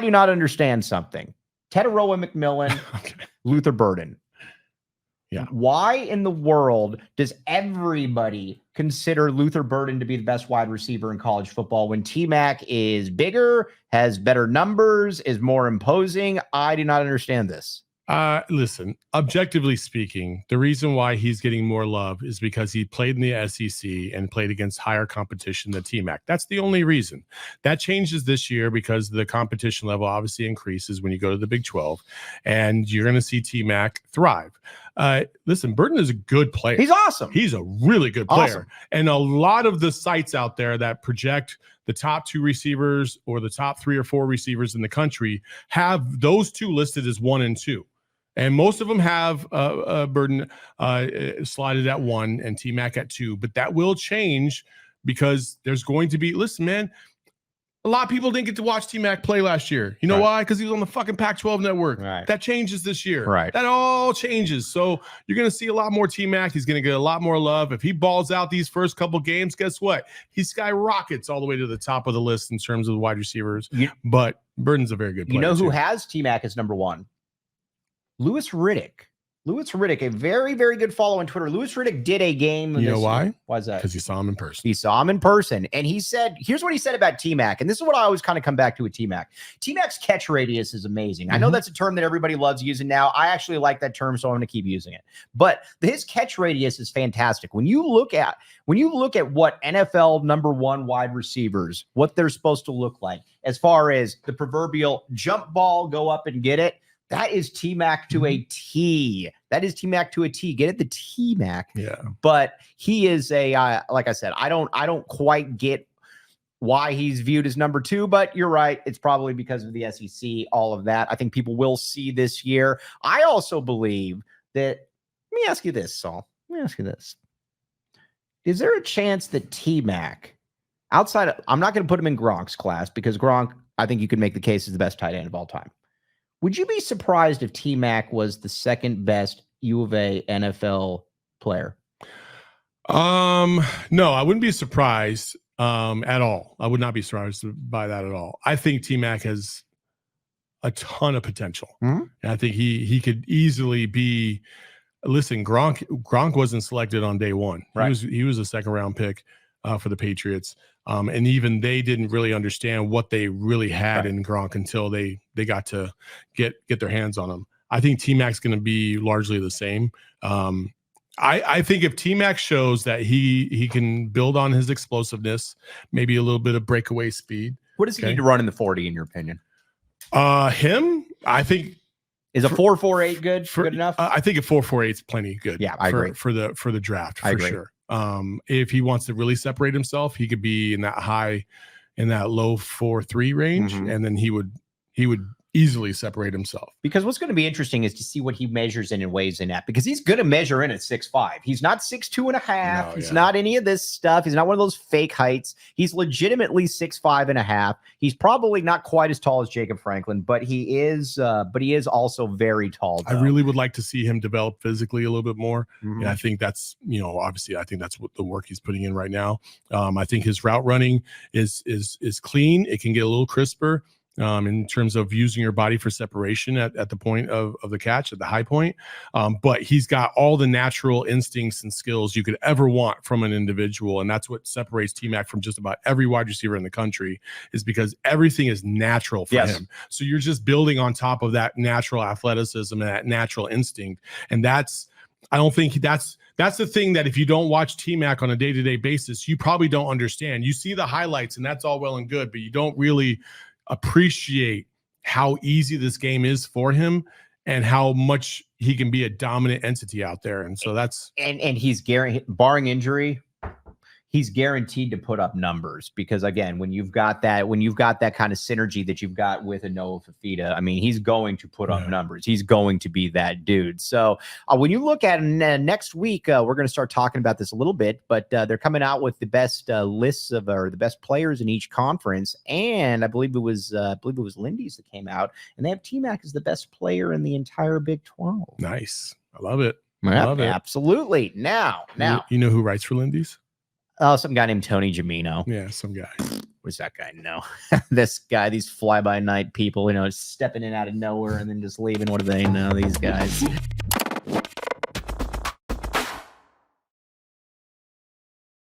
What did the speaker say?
I do not understand something. Tetairoa McMillan, Okay. Luther Burton. Yeah. Why in the world does everybody consider Luther Burton to be the best wide receiver in college football when T-Mac is bigger, has better numbers, is more imposing? I do not understand this. Listen, objectively speaking, the reason why he's getting more love is because he played in the SEC and played against higher competition than T-Mac. That's the only reason. That changes this year because the competition level obviously increases when you go to the Big 12, and you're going to see T-Mac thrive. Listen, Burton is a good player. He's awesome. He's a really good player. Awesome. And a lot of the sites out there that project the top 2 receivers or the top 3 or 4 receivers in the country have those 2 listed as 1 and 2. And most of them have Burton slotted at 1 and T-Mac at 2. But that will change because there's going to be, listen, man, a lot of people didn't get to watch T-Mac play last year. You know why? Because he was on the fucking Pac-12 network. Right. That changes this year. Right. That all changes. So you're going to see a lot more T-Mac. He's going to get a lot more love. If he balls out these first couple games, guess what? He skyrockets all the way to the top of the list in terms of the wide receivers. But Burton's a very good player. You know who has T-Mac as number 1? Louis Riddick. Louis Riddick, a very, very good follow on Twitter. Louis Riddick did a game. You know why? Why is that? Because he saw him in person. He saw him in person. And he said, here's what he said about T-Mac. And this is what I always kind of come back to with T-Mac. T-Mac's catch radius is amazing. I know that's a term that everybody loves using now. I actually like that term, so I'm going to keep using it. But his catch radius is fantastic. When you look at what NFL number 1 wide receivers, what they're supposed to look like, as far as the proverbial jump ball, go up and get it, that is T-Mac to a T. That is T-Mac to a T. Get it, the T-Mac. Yeah. But he is a like I said, I don't quite get why he's viewed as number 2, but you're right. It's probably because of the SEC, all of that. I think people will see this year. I also believe that, let me ask you this, Saul. Let me ask you this. Is there a chance that T-Mac, outside of, I'm not going to put him in Gronk's class because Gronk, I think you could make the case is the best tight end of all time. Would you be surprised if T-Mac was the second best U of A NFL player? No, I wouldn't be surprised at all. I would not be surprised by that at all. I think T-Mac has a ton of potential. And I think he could easily be. Listen, Gronk wasn't selected on day 1. Right. He was a 2nd round pick for the Patriots. And even they didn't really understand what they really had in Gronk until they got to get their hands on him. I think T-Mac's going to be largely the same. I think if T-Mac shows that he can build on his explosiveness, maybe a little bit of breakaway speed. What does he need to run in the 40, in your opinion? Him, I think. Is a 4.48 good enough? I think a 4.48 is plenty good. Yeah, I agree. For the draft, for sure. If he wants to really separate himself, he could be in that low 4.3 range, and then he would easily separate himself. Because what's going to be interesting is to see what he measures in and weighs in at, because he's going to measure in at 6'5". He's not 6'2.5". No, he's not any of this stuff. He's not one of those fake heights. He's legitimately 6'5.5". He's probably not quite as tall as Jacob Franklin, but he is also very tall. I really would like to see him develop physically a little bit more. And I think that's, obviously I think that's what the work he's putting in right now. I think his route running is clean. It can get a little crisper. In terms of using your body for separation at the point of the catch, at the high point. But he's got all the natural instincts and skills you could ever want from an individual. And that's what separates T-Mac from just about every wide receiver in the country, is because everything is natural for him. So you're just building on top of that natural athleticism and that natural instinct. And I don't think that's the thing that if you don't watch T-Mac on a day-to-day basis, you probably don't understand. You see the highlights and that's all well and good, but you don't really appreciate how easy this game is for him and how much he can be a dominant entity out there. And so that's and he's barring injury, he's guaranteed to put up numbers, because again, when you've got that kind of synergy that you've got with a Noah Fafita, I mean, he's going to put up numbers. He's going to be that dude. So when you look at next week, we're going to start talking about this a little bit, but they're coming out with the best lists of the best players in each conference. And I believe it was Lindy's that came out, and they have T-Mac as the best player in the entire Big 12. Nice. I love it. Absolutely. Now, you know who writes for Lindy's? Oh, some guy named Tony Jamino. Yeah, some guy. What's that guy know? This guy, these fly-by-night people, stepping in out of nowhere and then just leaving. What do they know, these guys?